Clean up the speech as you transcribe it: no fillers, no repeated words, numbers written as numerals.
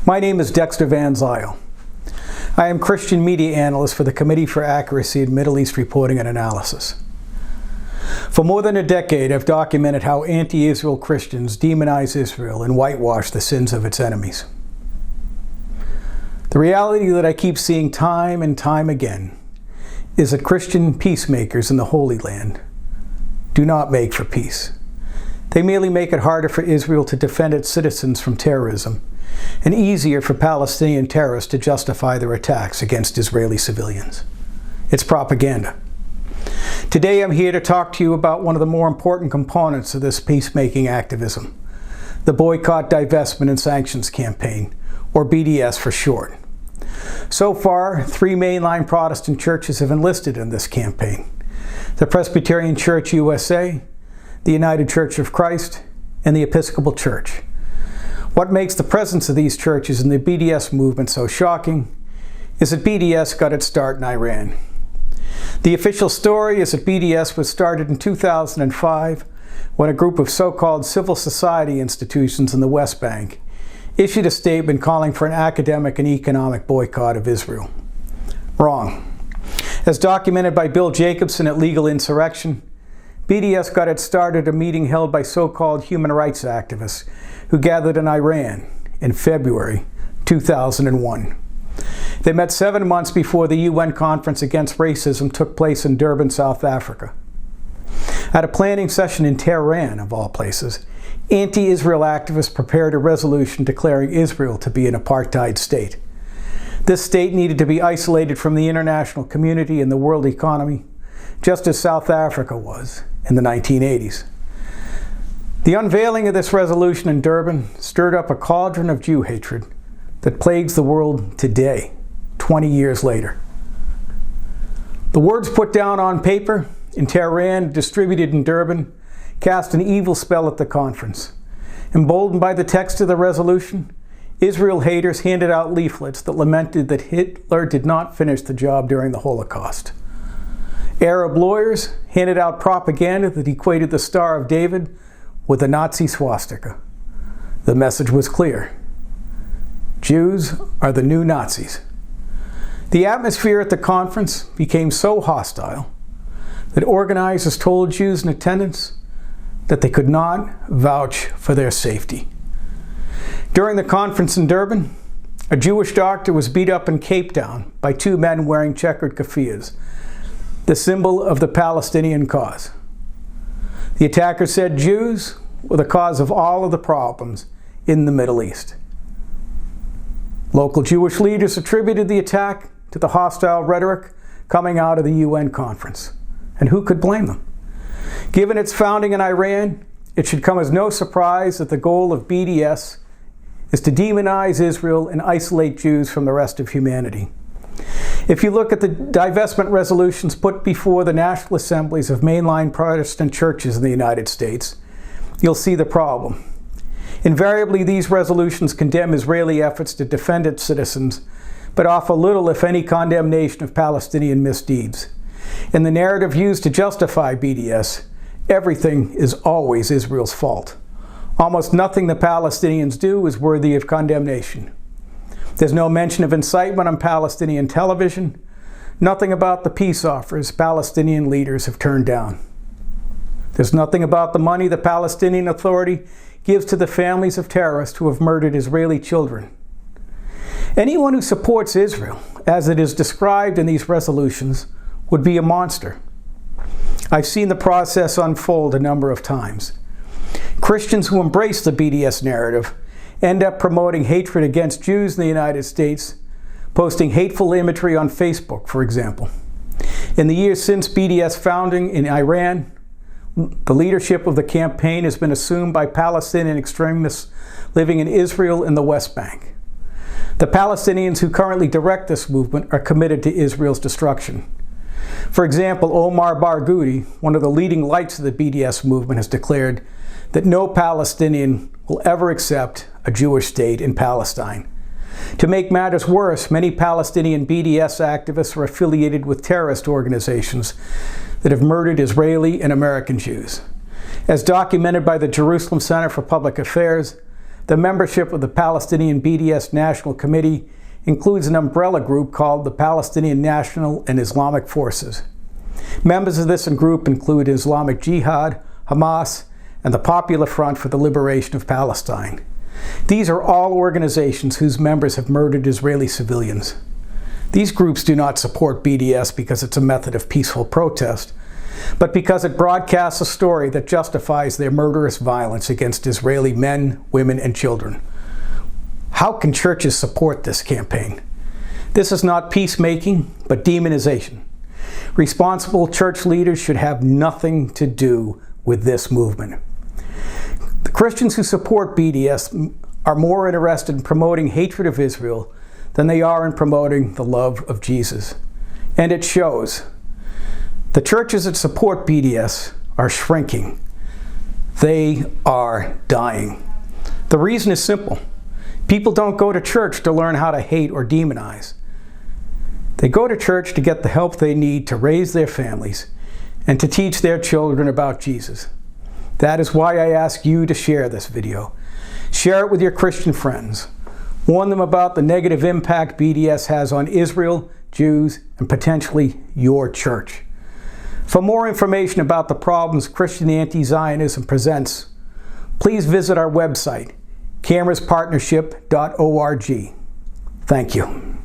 My name is Dexter Van Zile. I am Christian Media Analyst for the Committee for Accuracy in Middle East Reporting and Analysis. For more than a decade, I've documented how anti-Israel Christians demonize Israel and whitewash the sins of its enemies. The reality that I keep seeing time and time again is that Christian peacemakers in the Holy Land do not make for peace. They merely make it harder for Israel to defend its citizens from terrorism and easier for Palestinian terrorists to justify their attacks against Israeli civilians. It's propaganda. Today I'm here to talk to you about one of the more important components of this peacemaking activism, the Boycott, Divestment and Sanctions Campaign, or BDS for short. So far, 3 mainline Protestant churches have enlisted in this campaign: the Presbyterian Church USA, the United Church of Christ, and the Episcopal Church. What makes the presence of these churches in the BDS movement so shocking is that BDS got its start in Iran. The official story is that BDS was started in 2005 when a group of so-called civil society institutions in the West Bank issued a statement calling for an academic and economic boycott of Israel. Wrong. As documented by Bill Jacobson at Legal Insurrection, BDS got its start at a meeting held by so-called human rights activists who gathered in Iran in February 2001. They met 7 months before the UN Conference Against Racism took place in Durban, South Africa. At a planning session in Tehran, of all places, anti-Israel activists prepared a resolution declaring Israel to be an apartheid state. This state needed to be isolated from the international community and the world economy, just as South Africa was in the 1980s. The unveiling of this resolution in Durban stirred up a cauldron of Jew hatred that plagues the world today, 20 years later. The words put down on paper in Tehran, distributed in Durban, cast an evil spell at the conference. Emboldened by the text of the resolution, Israel haters handed out leaflets that lamented that Hitler did not finish the job during the Holocaust. Arab lawyers handed out propaganda that equated the Star of David with a Nazi swastika. The message was clear: Jews are the new Nazis. The atmosphere at the conference became so hostile that organizers told Jews in attendance that they could not vouch for their safety. During the conference in Durban, a Jewish doctor was beat up in Cape Town by 2 men wearing checkered keffiyehs, the symbol of the Palestinian cause. The attackers said Jews were the cause of all of the problems in the Middle East. Local Jewish leaders attributed the attack to the hostile rhetoric coming out of the UN conference. And who could blame them? Given its founding in Iran, it should come as no surprise that the goal of BDS is to demonize Israel and isolate Jews from the rest of humanity. If you look at the divestment resolutions put before the national assemblies of mainline Protestant churches in the United States, you'll see the problem. Invariably, these resolutions condemn Israeli efforts to defend its citizens, but offer little, if any, condemnation of Palestinian misdeeds. In the narrative used to justify BDS, everything is always Israel's fault. Almost nothing the Palestinians do is worthy of condemnation. There's no mention of incitement on Palestinian television, nothing about the peace offers Palestinian leaders have turned down. There's nothing about the money the Palestinian Authority gives to the families of terrorists who have murdered Israeli children. Anyone who supports Israel, as it is described in these resolutions, would be a monster. I've seen the process unfold a number of times. Christians who embrace the BDS narrative end up promoting hatred against Jews in the United States, posting hateful imagery on Facebook, for example. In the years since BDS founding in Iran, the leadership of the campaign has been assumed by Palestinian extremists living in Israel and the West Bank. The Palestinians who currently direct this movement are committed to Israel's destruction. For example, Omar Barghouti, one of the leading lights of the BDS movement, has declared that no Palestinian will ever accept a Jewish state in Palestine. To make matters worse, many Palestinian BDS activists are affiliated with terrorist organizations that have murdered Israeli and American Jews. As documented by the Jerusalem Center for Public Affairs, The membership of the Palestinian BDS National Committee includes an umbrella group called the Palestinian National and Islamic Forces. Members of this group include Islamic Jihad, Hamas, and the Popular Front for the Liberation of Palestine. These are all organizations whose members have murdered Israeli civilians. These groups do not support BDS because it's a method of peaceful protest, but because it broadcasts a story that justifies their murderous violence against Israeli men, women, and children. How can churches support this campaign? This is not peacemaking, but demonization. Responsible church leaders should have nothing to do with this movement. The Christians who support BDS are more interested in promoting hatred of Israel than they are in promoting the love of Jesus. And it shows. The churches that support BDS are shrinking. They are dying. The reason is simple. People don't go to church to learn how to hate or demonize. They go to church to get the help they need to raise their families and to teach their children about Jesus. That is why I ask you to share this video. Share it with your Christian friends. Warn them about the negative impact BDS has on Israel, Jews, and potentially your church. For more information about the problems Christian anti-Zionism presents, please visit our website, camerspartnership.org. Thank you.